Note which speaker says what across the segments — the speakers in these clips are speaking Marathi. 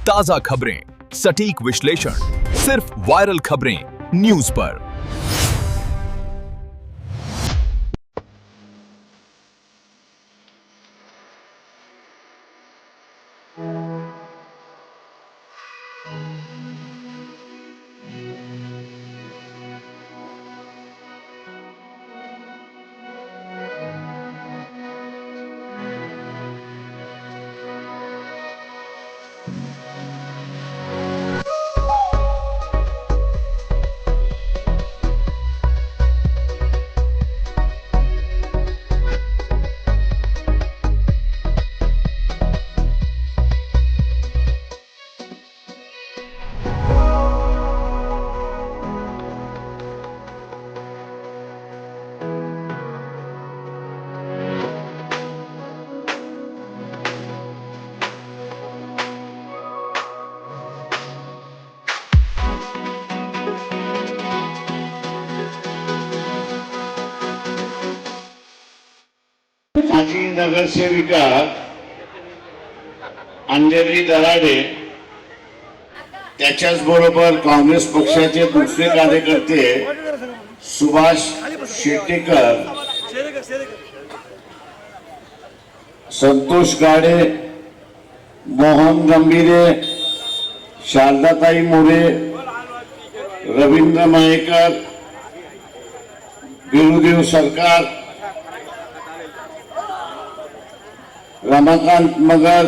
Speaker 1: ताजा खबरें, सटीक विश्लेषण, सिर्फ वायरल खबरें न्यूज पर।
Speaker 2: माजी नगरसेविका अंजली दराडे, त्याच्याच बरोबर काँग्रेस पक्षाचे दुसरे कार्यकर्ते सुभाष शेटेकर, संतोष गाडे, मोहन गंभीरे, शारदाताई मोरे, रवींद्र मयेकर, बिरुदेव सरकार, रमाकांत मगर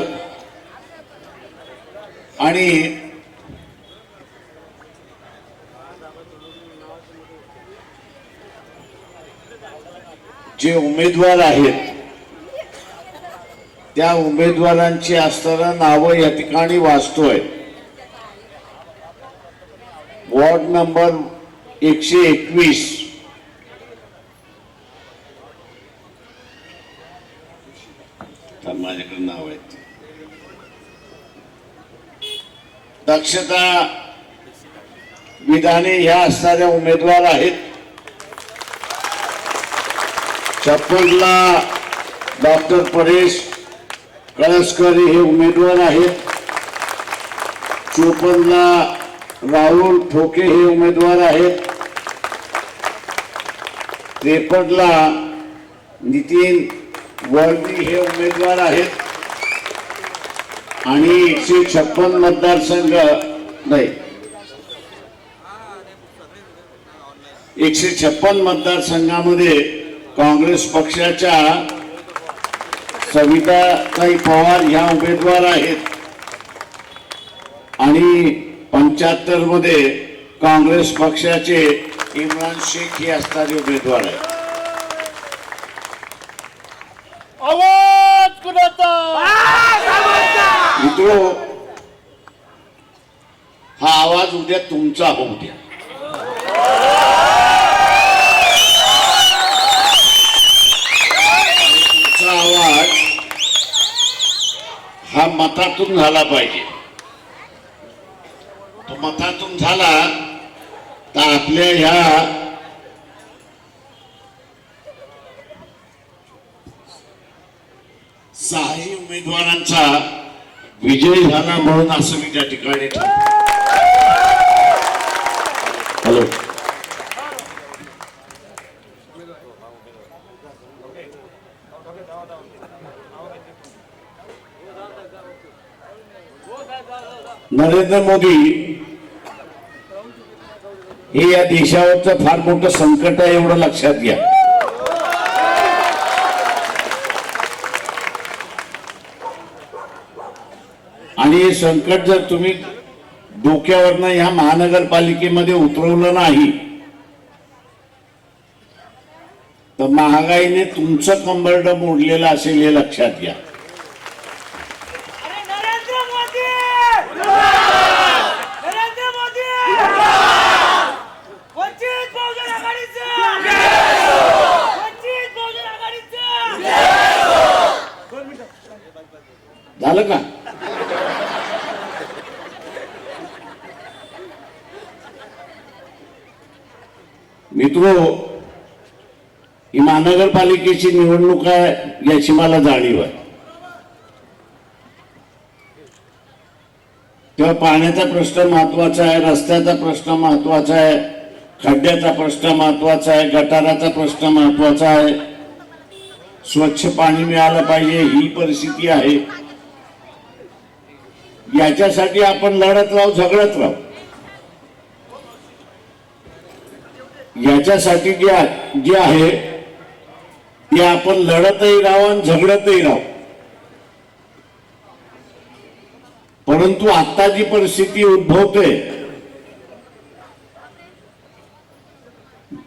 Speaker 2: आणि जे उमेदवार आहेत त्या उमेदवारांची असताना नावं या ठिकाणी वाचतोय। वॉर्ड नंबर 121 माझ्याकडे नाव आहेत। दक्षता विधाने ह्या असणाऱ्या उमेदवार आहेत। छप्पनला डॉक्टर परेश कळसकर हे उमेदवार आहेत। 54ला राहुल ठोके हे उमेदवार आहेत। 53ला नितीन वर्दी हे उमेदवार आहेत आणि 156 मतदारसंघ नाही 156 मतदारसंघामध्ये काँग्रेस पक्षाच्या सविताताई पवार ह्या उमेदवार आहेत आणि 75 मध्ये काँग्रेस पक्षाचे इम्रान शेख हे असणारे उमेदवार आहेत।
Speaker 3: आवाज कुणाचा?
Speaker 2: मित्रो, हा आवाज उद्या तुमचा होऊ द्या। तुमचा आवाज हा मतातून झाला पाहिजे। तो मतातून झाला तर आपल्या ह्या सहाही उमेदवारांचा विजय झाला म्हणून असं मी त्या ठिकाणी हॅलो नरेंद्र मोदी हे या देशावरचं फार मोठं संकट आहे एवढं लक्षात घ्या। आणि हे संकट जर तुम्ही डोक्यावरनं ह्या महानगरपालिकेमध्ये उतरवलं नाही तर महागाईने तुमचं कंबरड मोडलेलं असेल हे लक्षात घ्या। झालं का? मित्रो, ही महानगरपालिकेची निवडणूक आहे याची मला जाणीव आहे। तेव्हा पाण्याचा प्रश्न महत्वाचा आहे, रस्त्याचा प्रश्न महत्वाचा आहे, खड्ड्याचा प्रश्न महत्वाचा आहे, गटाराचा प्रश्न महत्वाचा आहे, स्वच्छ पाणी मिळालं पाहिजे ही परिस्थिती आहे. याच्यासाठी आपण लढत राहू, झगडत राहू. याच्यासाठी जे आहे ते आपण लढतही राहू आणि झगडतही राहू. परंतु आता जी परिस्थिती उद्भवते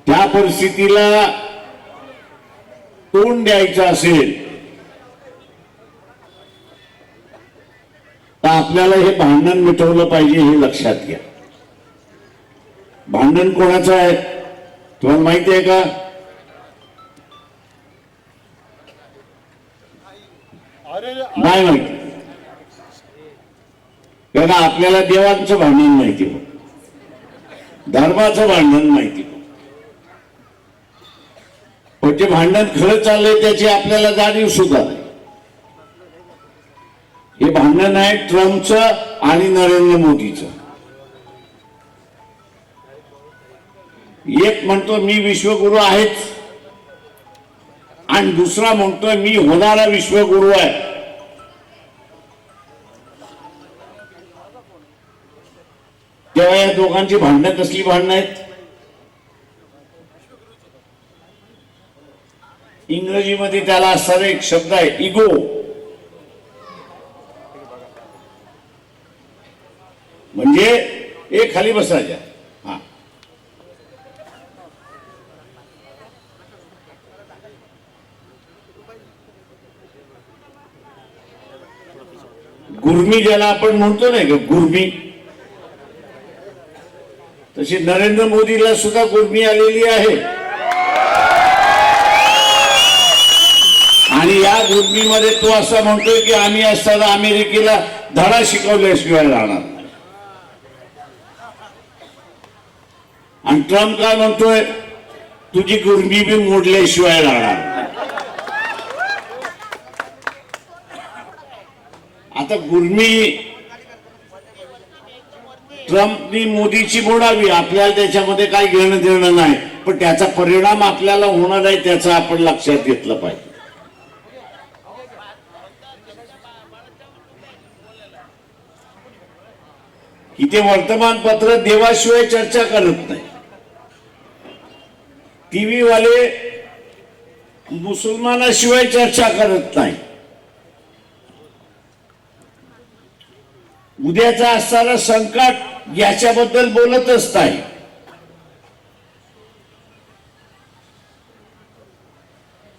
Speaker 2: त्या परिस्थितीला तोंड द्यायचं असेल तर आपल्याला हे भांडण मिटवलं पाहिजे, हे लक्षात घ्या. भांडण कोणाचं आहे तुम्हाला माहिती आहे का? नाही माहिती. कारण आपल्याला देवांचं भांडण माहिती, धर्माचं भांडण माहिती, पण जे भांडण खरं चाललंय त्याची आपल्याला जाणीव सुद्धा नाही. हे भांडण आहे ट्रम्पचं आणि नरेंद्र मोदीचं. एक म्हणतो मी विश्वगुरु आहेच आणि दुसरा म्हणतोय मी होणारा विश्वगुरु आहे. तेव्हा या दोघांची भांडणं कसली भांडणं आहेत? इंग्रजीमध्ये त्याला असणारा एक शब्द आहे इगो. म्हणजे एक खाली बसायच्या. हा, गुर्मी ज्याला आपण म्हणतो नाही का, गुर्मी, तशी नरेंद्र मोदीला सुद्धा गुर्मी आलेली आहे. आणि या गुर्मीमध्ये तो असं म्हणतोय की आम्ही असताना अमेरिकेला धडा शिकवल्याशिवाय राहणार. आणि ट्रम्प काय म्हणतोय, तुझी गुर्मी बी मोडल्याशिवाय राहणार. आता गुर्मी ट्रम्पनी मोदीची मोडावी, आपल्याला त्याच्यामध्ये काही घेणं देणं नाही, पण त्याचा परिणाम आपल्याला होणार आहे त्याचं आपण लक्षात घेतलं पाहिजे. इथे वर्तमानपत्र देवाशिवाय चर्चा करत नाही, टीव्ही वाले मुसलमानाशिवाय चर्चा करत नाही. उद्याचा असणारा संकट याच्याबद्दल बोलतच नाही.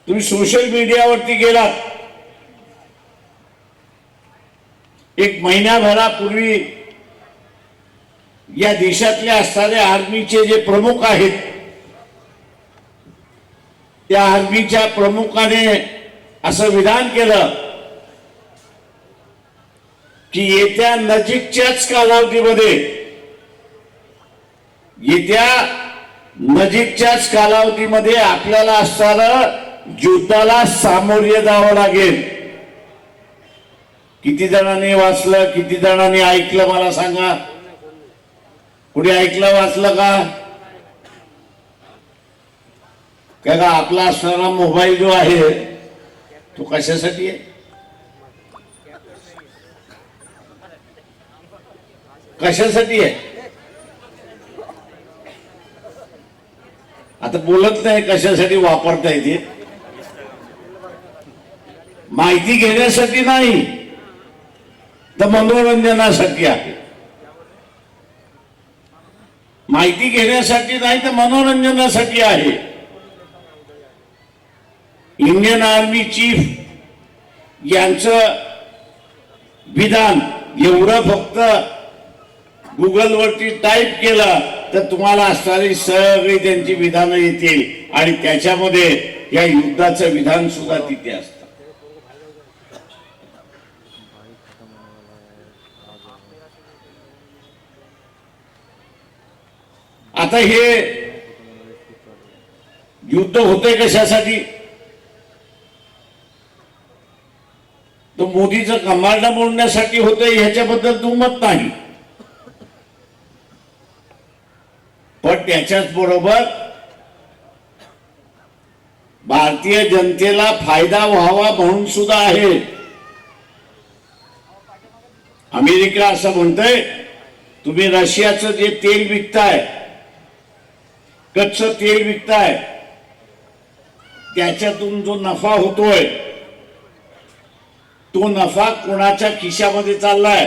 Speaker 2: तुम्ही सोशल मीडियावरती गेलात, एक महिन्याभरापूर्वी या देशातले असणारे आर्मीचे जे प्रमुख आहेत त्या आर्मीच्या प्रमुखाने असं विधान केलं की येत्या नजीकच्याच कालावधीमध्ये आपल्याला असणारं युद्धाला सामोरे जावं लागेल. किती जणांनी वाचलं, किती जणांनी ऐकलं मला सांगा. कुणी ऐकलं वाचलं का? का आपला असणारा मोबाईल जो आहे तो कशासाठी आहे? कशासाठी आहे? आता बोलत नाही कशासाठी वापरता येते. माहिती घेण्यासाठी नाही तर मनोरंजनासाठी आहे. माहिती घेण्यासाठी नाही तर मनोरंजनासाठी आहे. इंडियन आर्मी चीफ यांचं विधान एवढं फक्त गुगलवरती टाईप केलं तर तुम्हाला असणारी सगळी त्यांची विधानं येतील आणि त्याच्यामध्ये या युद्धाचं विधान सुद्धा तिथे असतं. आता हे युद्ध होते कशासाठी? तो मोदीचं कमांड मोडण्यासाठी होतंय ह्याच्याबद्दल दुमत नाही, पण त्याच्याच बरोबर भारतीय जनतेला फायदा व्हावा म्हणून सुद्धा आहे. अमेरिका असं म्हणतंय, तुम्ही रशियाचं जे तेल विकताय, कच्चं तेल विकताय, त्याच्यातून जो नफा होतोय तो नफा कोणाच्या खिशामध्ये चाललाय?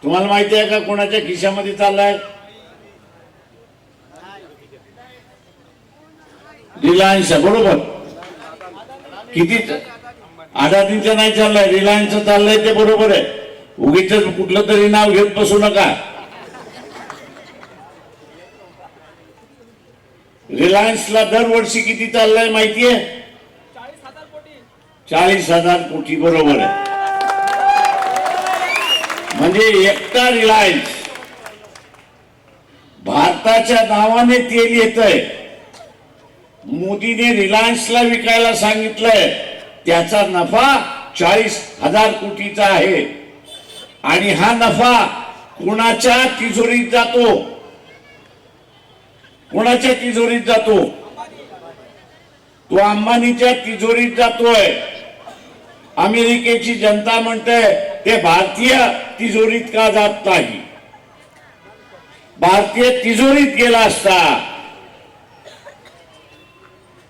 Speaker 2: तुम्हाला माहिती आहे का कोणाच्या खिशामध्ये चाललाय? रिलायन्स, बरोबर. किती? अडाणीचं नाही चाललंय, रिलायन्सचं चाललंय, ते बरोबर आहे. उगीच कुठलं तरी नाव घेत बसू नका. रिलायन्सला दरवर्षी किती चाललंय माहितीये? 40,000 कोटी, बरोबर आहे. म्हणजे एकटा रिलायन्स, भारताच्या नावाने तेल येतंय, मोदीने रिलायन्सला विकायला सांगितलंय, त्याचा नफा 40,000 कोटीचा आहे. आणि हा नफा कोणाच्या तिजोरीत जातो? कोणाच्या तिजोरीत जातो? तो अंबानीच्या तिजोरीत जातोय. अमेरिकेची जनता म्हणते ते भारतीय तिजोरीत का जात नाही? भारतीय तिजोरीत गेला असता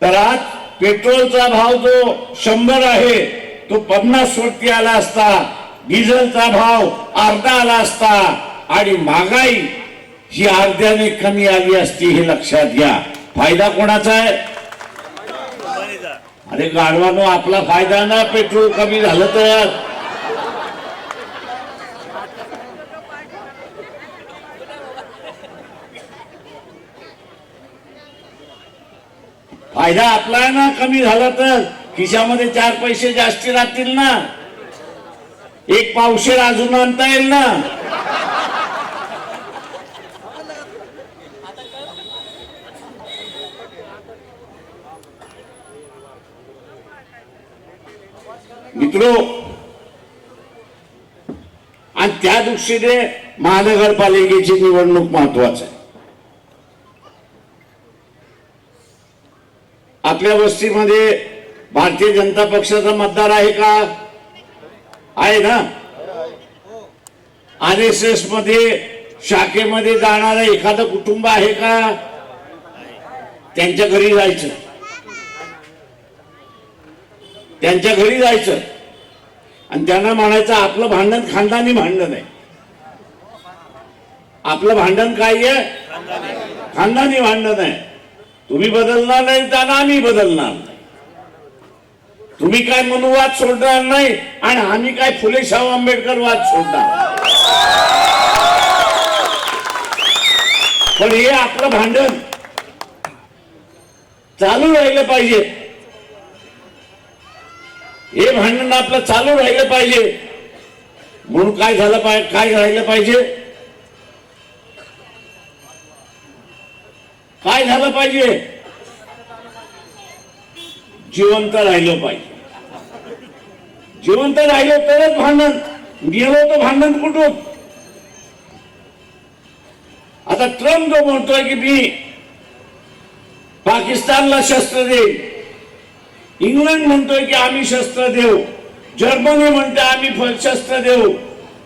Speaker 2: तर आज पेट्रोलचा भाव जो 100 आहे तो 50 वरती आला असता, डिझेलचा भाव अर्धा आला असता, आणि महागाई ही अर्ध्याने कमी आली असती. हे लक्षात घ्या. फायदा कोणाचा आहे? अरे गाढवानो, आपला फायदा ना. पेट्रोल कमी झालं तर फायदा आपला आहे ना. कमी झाला तर खिशामध्ये 4 पैसे जास्ती राहतील ना. एक पावशेर अजून आणता येईल ना. मित्रो, आणि त्या दृष्टीने महानगरपालिकेची निवडणूक महत्वाची आहे. आपल्या वस्तीमध्ये भारतीय जनता पक्षाचा मतदार आहे का? आहे ना. RSS मध्ये शाखेमध्ये जाणारं एखादं कुटुंब आहे का? त्यांच्या घरी जायचं, त्यांच्या घरी जायचं आणि त्यांना म्हणायचं आपलं भांडण खानदानी भांडण आहे. आपलं भांडण काय आहे? खानदानी भांडण आहे. तुम्ही बदलणार नाही, त्यांना आम्ही बदलणार नाही. तुम्ही काय मनुवाद सोडणार नाही आणि आम्ही काय फुले शाहू आंबेडकर वाद सोडणार. पण हे आपलं भांडण चालू राहिलं पाहिजे. हे भांडण आपलं चालू राहिलं पाहिजे. म्हणून काय झालं पाहिजे? काय राहिलं पाहिजे? काय झालं पाहिजे? जिवंत राहिलं पाहिजे. जिवंत राहिलं तरच भांडण. गेलो तर भांडण कुठून? आता ट्रम्प जो म्हणतोय की मी पाकिस्तानला शस्त्र देईन, इंग्लंड म्हणतोय की आम्ही शस्त्र देऊ, जर्मनी म्हणते आम्ही शस्त्र देऊ,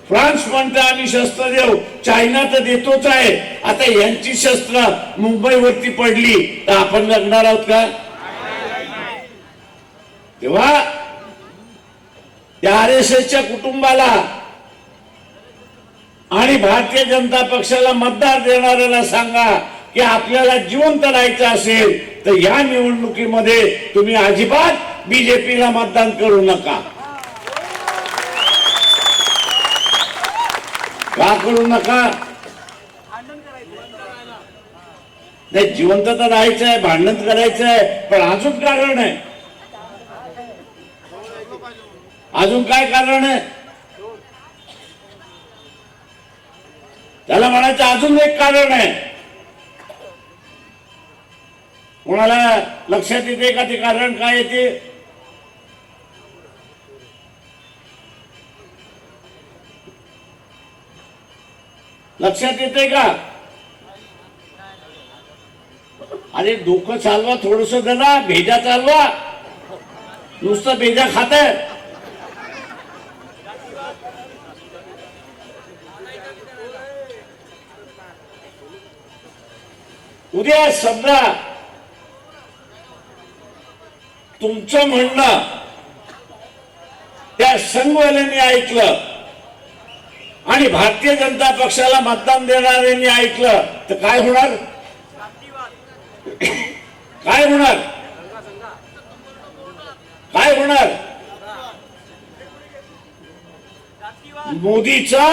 Speaker 2: फ्रान्स म्हणते आम्ही शस्त्र देऊ, चायना तर देतोच आहे. आता यांची शस्त्र मुंबईवरती पडली तर आपण लढणार आहोत का? तेव्हा त्या RSSच्या कुटुंबाला आणि भारतीय जनता पक्षाला मतदार देणाऱ्याला सांगा की आपल्याला जिवंत राहायचं असेल तर या निवडणुकीमध्ये तुम्ही अजिबात BJPला मतदान करू नका. का करू नका? नाही, जिवंत तर राहायचं आहे, भांडण करायचं आहे, पण अजून कारण आहे. अजून काय कारण आहे? त्याला म्हणायचं अजून एक कारण आहे. कोणाला लक्षात येते का ते कारण काय येते? लक्षात येते का? अरे डोकं चालवा थोडस, जरा भेजा चालवा. नुसतं भेजा खाताय. उद्या समजा तुमचं म्हणणं त्या संघवाल्यांनी ऐकलं आणि भारतीय जनता पक्षाला मतदान देणाऱ्यांनी ऐकलं तर काय होणार? काय होणार? काय होणार? मोदीचा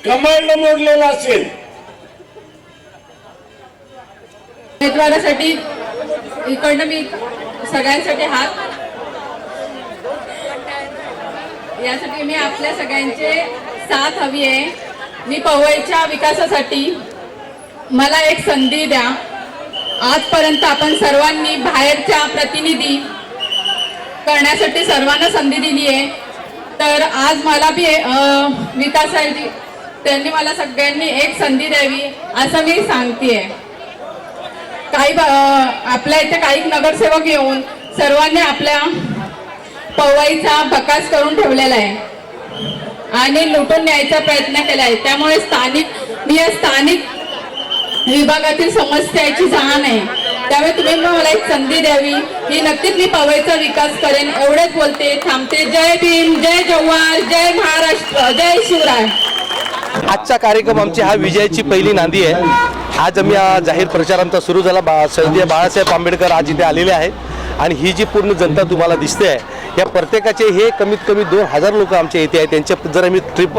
Speaker 2: कमळ मोडलेला असेल.
Speaker 3: उमेदवारासाठी इकडनं मी सगळ्यांसाठी हात, यासाठी मी आपल्या सगळ्यांचे साथ हवी आहे. मी पवईच्या विकासासाठी मला एक संधी द्या. आजपर्यंत आपण सर्वांनी बाहेरच्या प्रतिनिधी करण्यासाठी सर्वांना संधी दिली आहे, तर आज मला बी विकासासाठी त्यांनी मला सगळ्यांनी एक संधी द्यावी असं मी सांगतेय. काही आपल्या इथे काही नगरसेवक येऊन सर्वांनी आपल्या पवईचा बकास करून ठेवलेला आहे आणि लुटून न्यायचा प्रयत्न केला आहे. त्यामुळे मी या स्थानिक विभागातील समस्याची जाण आहे. त्यामुळे तुम्ही मला एक संधी द्यावी. ही नक्कीच मी पवईचा विकास करेन. एवढेच बोलते, थांबते. जय भीम, जय जवाहर, जय महाराष्ट्र, जय शिवराय.
Speaker 4: आजचा कार्यक्रम आमची हा विजयाची पहिली नांदी आहे. आज आम्ही जाहीर प्रचार आमचा सुरू झाला. स्वर्गीय बाळासाहेब आंबेडकर आज इथे आलेले आहेत आणि ही जी पूर्ण जनता तुम्हाला दिसते आहे, या प्रत्येकाचे हे कमीत कमी 2000 लोक आमच्या इथे आहेत. त्यांच्या जर आम्ही ट्रिप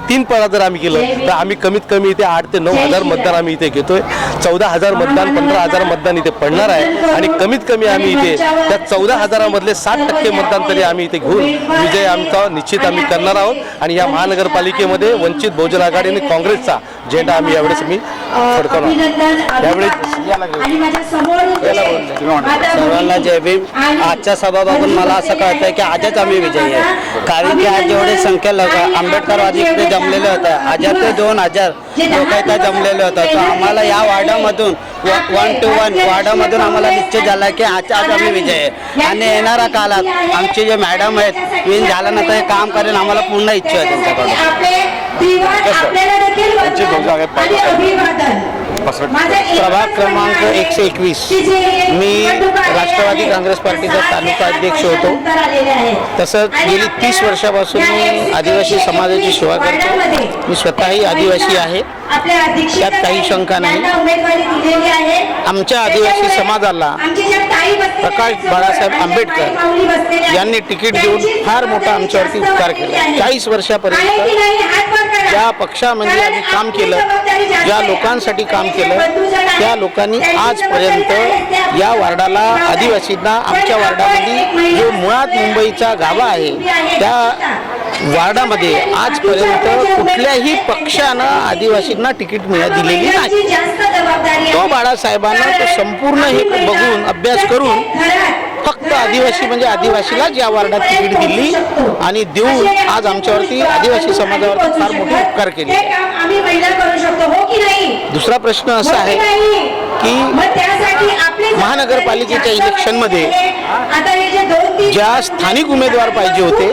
Speaker 4: 3 पळा जर आम्ही केलं तर आम्ही कमीत कमी इथे 8 ते 9000 मतदान आम्ही इथे घेतोय. 14000 मतदान, 15000 मतदान इथे पडणार आहे आणि कमीत कमी आम्ही इथे त्या 14000 मधले 60% मतदान तरी आम्ही इथे घेऊन विजय आमचा निश्चित आम्ही करणार आहोत. आणि या महानगरपालिकेमध्ये वंचित बहुजन आघाडी आणि काँग्रेसचा झेंडा आम्ही यावेळेस मी फडकवणार. यावेळेस
Speaker 5: सर्वांना जय भीम. आजच्या सभा बघून मला असं कळतंय की आजच आम्ही विजयी आहे. कारण की आज जेवढे संख्या लोक आंबेडकरवादी इथे जमलेले होते, 1000 ते 2000 लोक इथे जमलेले होते. तर आम्हाला या वार्डामधून 1 to 1 वार्डामधून आम्हाला निश्चित झाला की आज आम्ही विजय आहे. आणि येणाऱ्या काळात आमचे जे मॅडम आहेत विन झाल्यानंतर हे काम करेन आम्हाला पूर्ण इच्छा आहे त्यांच्याकडून. प्रभाग क्रमांक 121 मी राष्ट्रवादी काँग्रेस पार्टीचा तालुका अध्यक्ष होतो. तसंच गेली 30 वर्षापासून मी आदिवासी समाजाची सेवा करतो. मी स्वतःही आदिवासी आहे, त्यात काही शंका नाही. आमच्या आदिवासी समाजाला प्रकाश बाळासाहेब आंबेडकर यांनी तिकीट देऊन फार मोठा आमच्यावरती उपकार केला. 40 वर्षापर्यंत ज्या पक्षामध्ये आम्ही काम केलं, ज्या लोकांसाठी काम केलं, त्या लोकांनी आजपर्यंत या वार्डाला, आदिवासींना, आमच्या वार्डामध्ये जो मुळात मुंबईचा गाभा आहे त्या वार्डामध्ये आजपर्यंत कुठल्याही पक्षानं आदिवासींना तिकीट दिलेली नाही. तो बाळासाहेबांना तो संपूर्ण हे बघून अभ्यास करून फक्त आदिवासी म्हणजे आदिवासीलाच या वार्डात तिकीट दिली आणि देऊन आज आमच्यावरती आदिवासी समाजावरती फार मोठे उपकार केले. दुसरा प्रश्न असा आहे की महानगरपालिकेच्या इलेक्शनमध्ये ज्या स्थानिक उमेदवार पाहिजे होते,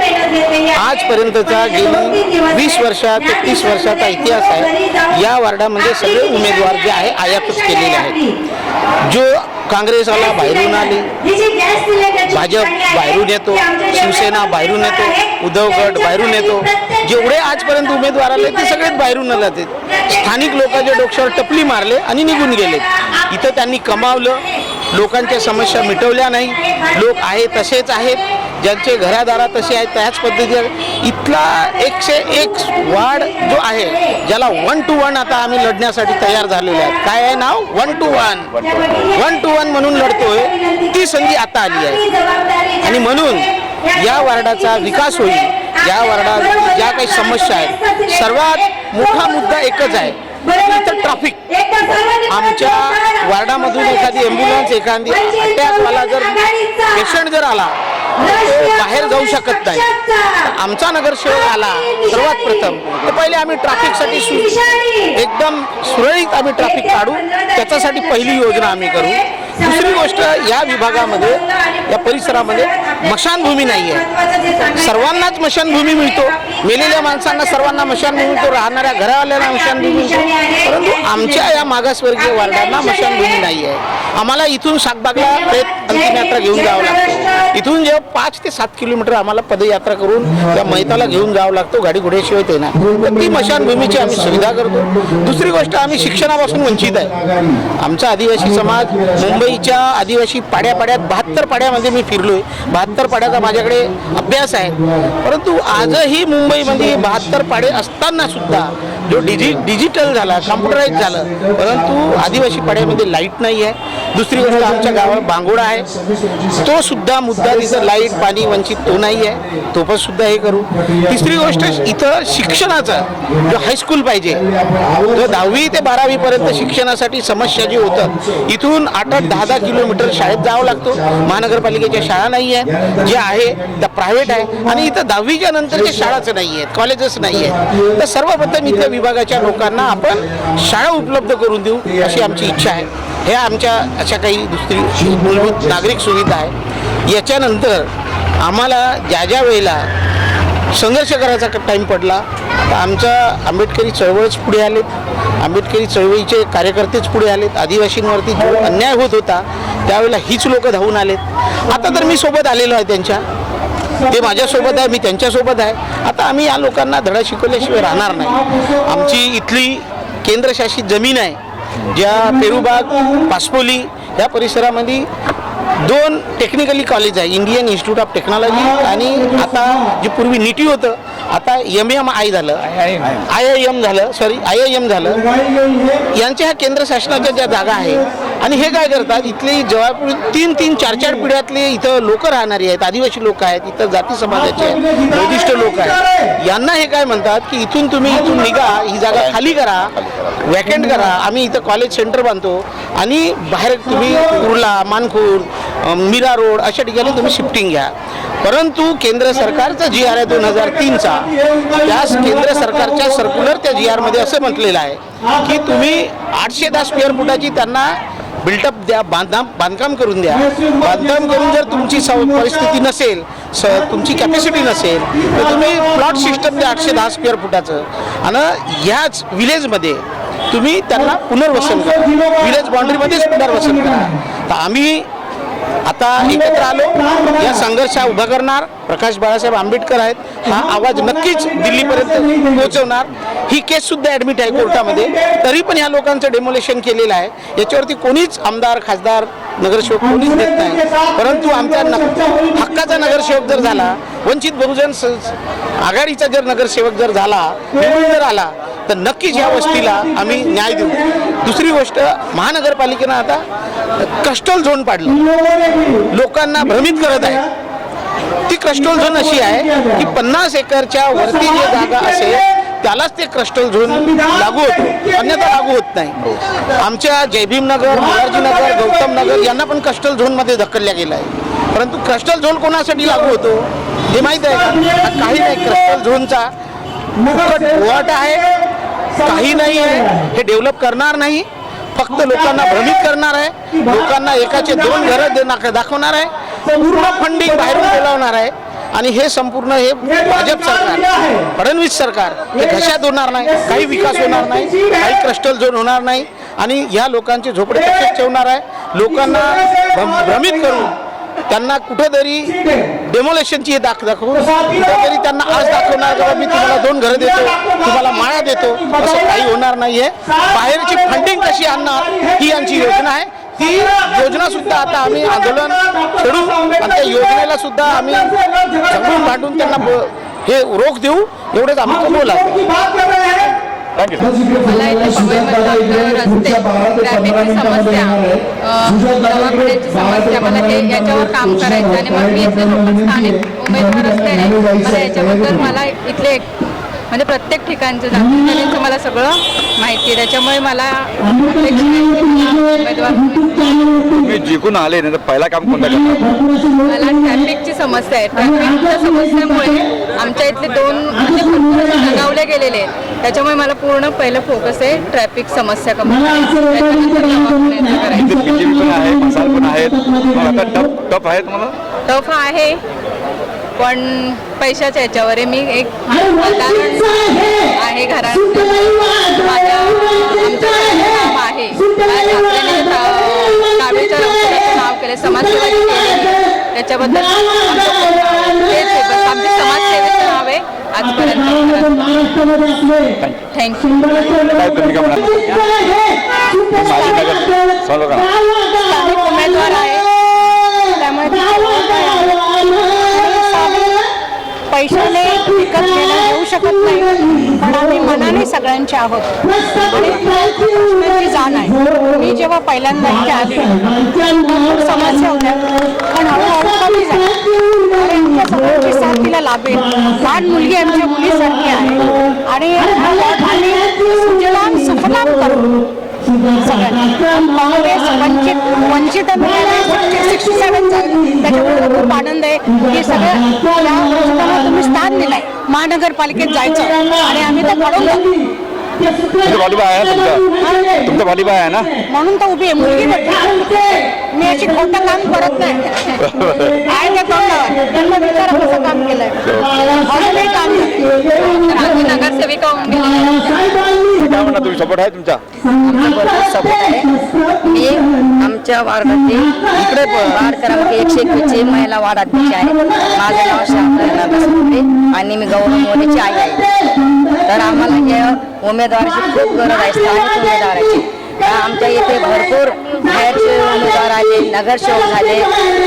Speaker 5: आजपर्यंतचा गेली 20 वर्षात ते 30 वर्षाचा इतिहास आहे. या वार्डामध्ये सगळे उमेदवार जे आहे आयातच केलेले आहेत. जो काँग्रेसवाला बाहेरून आले, भाजप बाहेरून येतो, शिवसेना बाहेरून येतो, उद्धव गट बाहेरून येतो. जेवढे आजपर्यंत उमेदवार आले ते सगळेच बाहेरून आले. स्थानिक लोकांच्या डोक्यावर टपली मारले आणि निघून गेले. इथं त्यांनी कमावलं, लोकांच्या समस्या मिटवल्या नाही. लोक आहे तसेच आहेत, ज्यांचे घरादारा तसे आहेत त्याच पद्धतीने इथला 101 वार्ड जो आहे, ज्याला 1 to 1 आता आम्ही लढण्यासाठी तयार झालेले आहेत. काय आहे नाव? 1 to 1 म्हणून लढतोय. ती संधी आता आली आहे आणि म्हणून या वार्डाचा विकास होईल. या वार्डात ज्या काही समस्या आहेत, सर्वात मोठा मुद्दा एकच आहे, इथं ट्रॅफिक. आमच्या वार्डामधून एखादी ॲम्ब्युलन्स, एखादी अटॅकवाला जर पेशंट जर आला बाहेर जाऊ शकत नाही. आमचा नगरसेवक आला सर्वात प्रथम तर पहिले आम्ही ट्रॅफिकसाठी एकदम सुरळीत आम्ही ट्रॅफिक काढू, त्याच्यासाठी पहिली योजना आम्ही करू. दुसरी गोष्ट, या विभागामध्ये या परिसरामध्ये स्मशानभूमी नाही आहे. सर्वांनाच स्मशानभूमी मिळतो, मेलेल्या माणसांना सर्वांना स्मशानभूमी मिळतो, राहणाऱ्या घरावाल्यांना स्मशानभूमी मिळतो, परंतु आमच्या या मागासवर्गीय वार्डांना स्मशानभूमी नाही आहे. आम्हाला इथून शाकबागला अंतिमयात्रा घेऊन जावं लागतं. इथून जेव्हा 5 ते 7 किलोमीटर आम्हाला पदयात्रा करून त्या मैताला घेऊन जावं लागतो, गाडी घोड्याशिवाय ते नाही. तर ती स्मशानभूमीची आम्ही सुविधा करतो. दुसरी गोष्ट, आम्ही शिक्षणापासून वंचित आहे. आमचा आदिवासी समाज मुंबईच्या आदिवासी पाड्यात 72 पाड्यामध्ये मी फिरलोय. 72 पाड्याचा माझ्याकडे अभ्यास आहे. परंतु आजही मुंबईमध्ये 72 पाडे असताना सुद्धा जो डिजिटल झाला, कॉम्प्युटराईज झालं, परंतु आदिवासी पाड्यामध्ये लाईट नाही आहे. दुसरी गोष्ट, आमच्या गावात बांगोडा आहे, तो सुद्धा मुद्दा, तिथं लाईट पाणी वंचित तो नाही आहे, तो पण सुद्धा हे करू. तिसरी गोष्ट, इथं शिक्षणाचा जो हायस्कूल पाहिजे, जो 10वी ते 12वी पर्यंत शिक्षणासाठी समस्या जी होतं, इथून 8-10 किलोमीटर शाळेत जावं लागतो. महानगरपालिकेच्या शाळा नाही आहे, जे आहे त्या प्रायव्हेट आहे, आणि इथं 10वीच्या नंतरच्या शाळाच नाही आहेत, कॉलेजेस नाही आहेत. तर सर्वप्रथम इथल्या विभागाच्या लोकांना आपण शाळा उपलब्ध करून देऊ अशी आमची इच्छा आहे. हे आमच्या अशा काही दुसरी मूलभूत नागरिक सुविधा आहे. याच्यानंतर आम्हाला ज्या वेळेला संघर्ष करायचा टाईम पडला तर आमच्या आंबेडकरी चळवळच पुढे आलेत, आंबेडकरी चळवळीचे कार्यकर्तेच पुढे आलेत. आदिवासींवरती जो अन्याय होत होता त्यावेळेला हीच लोक धावून आलेत. आता तर मी सोबत आलेलो आहे त्यांच्या, ते माझ्यासोबत आहे, मी त्यांच्यासोबत आहे. आता आम्ही या लोकांना धडा शिकवल्याशिवाय राहणार नाही. आमची इथली केंद्रशासित जमीन आहे, ज्या पेरूबाग, पासपोली या परिसरामध्ये 2 टेक्निकली कॉलेज आहे, इंडियन इन्स्टिट्यूट ऑफ टेक्नॉलॉजी आणि आता जे पूर्वी निटी होतं आता MMI झालं, IIM झालं, IIM झालं. यांच्या ह्या केंद्र शासनाच्या ज्या जागा आहेत, आणि हे काय करतात, इथली जवळपूर 3-3, 4-4 पिढ्यातले इथं लोक राहणारी आहेत, आदिवासी लोक आहेत, इथं जाती समाजाचे आहेत, बौद्धिस्ट लोक आहेत. यांना हे काय म्हणतात की इथून तुम्ही इथून निघा, ही जागा खाली करा, वॅकेंट करा, आम्ही इथं कॉलेज सेंटर बांधतो आणि बाहेर तुम्ही कुर्ला, मानखुर्द, मीरा रोड अशा ठिकाणी तुम्ही शिफ्टिंग घ्या. परंतु केंद्र सरकारचा GR आहे 2003चा, त्याच केंद्र सरकारच्या सर्क्युलर त्या GR मध्ये असं म्हटलेलं आहे की तुम्ही 810 स्क्वेअर फुटाची त्यांना बिल्टअप द्या, बांधकाम करून द्या. बांधकाम करून जर तुमची परिस्थिती नसेल, तुमची कॅपॅसिटी नसेल, तर तुम्ही प्लॉट सिस्टम द्या 810 स्क्वेअर फुटाचं, आणि ह्याच विलेजमध्ये तुम्ही त्यांना पुनर्वसन करा, विलेज बाउंड्रीमध्येच पुनर्वसन करा. तर आम्ही आता एकत्र आलो, या संघर्षा उभा करणार. प्रकाश बाळासाहेब आंबेडकर आहेत, हा आवाज नक्कीच दिल्लीपर्यंत पोहोचवणार. ही केस सुद्धा ॲडमिट आहे कोर्टामध्ये, तरी पण ह्या लोकांचं डेमोलेशन केलेलं आहे. याच्यावरती कोणीच आमदार, खासदार, नगरसेवक कोणीच देत नाही. परंतु आमच्या हक्काचा नगरसेवक जर झाला, वंचित बहुजन आघाडीचा जर नगरसेवक जर झाला, निवडून जर आला, तर नक्कीच या वस्तीला आम्ही न्याय देऊ. दुसरी गोष्ट, महानगरपालिकेनं आता कस्टल झोन पाडलं, लोकांना भ्रमित करत आहे. ती क्लस्टर झोन अशी आहे की 50 एकरच्या वरती जे जागा असेल त्यालाच ते क्लस्टर झोन लागू होतो, अन्यथा लागू होत नाही. आमच्या जयभीमनगर, मुरारजीनगर, गौतम नगर यांना पण क्लस्टर झोनमध्ये ढकलल्या गेलं आहे. परंतु क्लस्टर झोन कोणासाठी लागू होतो हे माहीत आहे का? काही नाही, क्लस्टर झोनचा फुकट वाट आहे, काही नाही आहे. हे डेव्हलप करणार नाही, फक्त लोकांना भ्रमित करणार आहे, लोकांना एकाचे 2 घरं दाखवणार आहे, पूर्ण फंडिंग बाहेरून बोलावणार आहे. आणि हे संपूर्ण हे भाजप सरकार, फडणवीस सरकार हे घशात होणार नाही, काही विकास होणार नाही, काही क्लस्टर झोन होणार नाही. आणि या लोकांचे झोपडे तसेच ठेवणार आहे, लोकांना भ्रमित करून त्यांना कुठेतरी डेमोलेशनची दाखवून कुठेतरी त्यांना आज दाखवणार का मी तुम्हाला 2 घरं देतो, तुम्हाला माळा देतो, असं काही होणार नाहीये. बाहेरची फंडिंग कशी आणणार ही यांची योजना आहे. ती योजना सुद्धा आता आम्ही आंदोलन छेडू आणि त्या योजनेला सुद्धा आम्ही झगडून भांडून त्यांना हे रोख देऊ, एवढेच आम्ही बोला.
Speaker 3: मला इथे मुंबईमध्ये रस्ते, ट्रॅफिकची समस्या, दवाखान्याची समस्या, मला हे याच्यावर काम करायचं. आणि मग मी इथले स्थानिक उमेदवार असल्याने मला याच्याबद्दल मला इथले म्हणजे प्रत्येक ठिकाणचं मला सगळं माहिती, त्याच्यामुळे मला अपेक्षा आहे की मला उमेदवार
Speaker 1: तुम्ही जिंकून आले नाही तर पहिला काम कोणतं करणार?
Speaker 3: मला ट्रॅफिकची समस्या आहे. ट्रॅफिकच्या समस्येमुळे आमच्या इथले 2 म्हणजे भरपूर दगावले गेलेले आहेत. त्याच्यामुळे मला पूर्ण पहिलं फोकस आहे ट्रॅफिक समस्या कमी करायची. त्याच्यानंतर दवाखान्याचं करायचं.
Speaker 1: इथे बीजेपी पण आहे, मसाल पण आहेत, मग आता टफ आहे तुम्हाला?
Speaker 3: टफ आहे, पण पैशाच्या याच्यावर आहे. मी एक साधारण आहे घरात, माझ्या आमच्या नाव आहे, कावेच्या नाव केले, समाजसेवा केली, त्याच्याबद्दल तेच आहे, बस आमचे समाजसेवेचं नाव आहे आजपर्यंत. थँक्यू.
Speaker 1: काय भूमिका म्हणाल? माझी नगर सॉल्व करा.
Speaker 3: स्थानिक उमेदवार आहे, त्यामुळे
Speaker 6: पैशाने विकत घेणं घेऊ शकत नाही, पण आम्ही मनाने सगळ्यांचे आहोत आणि प्रश्नांची जाण आहे. मी जेव्हा पहिल्यांदा इथे आली भरपूर समस्या होत्या, पण हळूहळू कमी झाल्या आणि आमच्या सगळ्यांची साथ तिला लाभेल. लहान मुलगी आमच्या मुलीसारखी आहे आणि आम्ही सुजलाम सुफलाम करू काँग्रेस वंचित मिळाले 67 झाले. त्याच्यामुळे खूप आनंद आहे की सगळ्या या वंचितांना तुम्ही स्थान दिलंय. महानगरपालिकेत जायचं आणि आम्ही तर घडवलं.
Speaker 1: तुमचं वालीबा आहे ना? तुमचा वालीबा आहे ना?
Speaker 6: म्हणून तर उभी आहे. मुलगी नाही, मी अशी खोटं काम करत नाही. आहे ते तोंडावर त्यांना विचारा कसं काम केलंय, अजूनही काम केलं.
Speaker 3: आम्ही नगरसेविका होऊन
Speaker 1: काय म्हणा, तुम्ही सपोर्ट आहे तुमचा?
Speaker 7: सपोर्ट आहे. मी आमच्या वार्डाची इकडे वार्ड क्रमांक 121 महिला वार्ड अध्यक्ष आहे. माझं नाव शांता नगरसेवक आणि मी गौरव मोदीची आई आहे. तर आम्हाला या उमेदवाराची खूप गरज आहे, स्थानिक उमेदवाराची. आमच्या इथे भरपूर बाहेरचे उमेदवार आले, नगरसेवक झाले.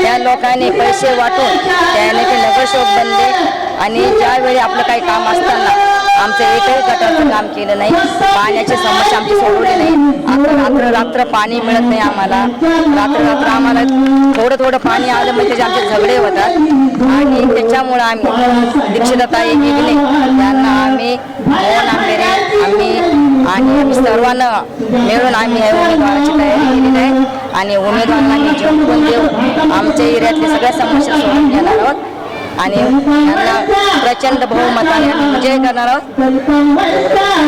Speaker 7: त्या लोकांनी पैसे वाटून त्याने ते नगरसेवक बनले आणि ज्यावेळी आपलं काही काम असताना आमचं एकही गटारचं काम केलं नाही, पाण्याची समस्या आमची सोडवली नाही. रात्र पाणी मिळत नाही आम्हाला. रात्र आम्हाला थोडं पाणी आलं म्हणजे आमचे झगडे होतात आणि त्याच्यामुळं आम्ही दीक्षिताताई गिगणे यांना आम्ही मोहन आंबेरे आम्ही सर्वांना मिळून आम्ही या उमेदवाराची तयारी केलेली आहे आणि उमेदवारांना आम्ही जिंकून देऊ. आमच्या एरियातल्या सगळ्या समस्या सोडून घेणार आहोत आणि यांना प्रचंड बहुमताने विजय करणार आहोत.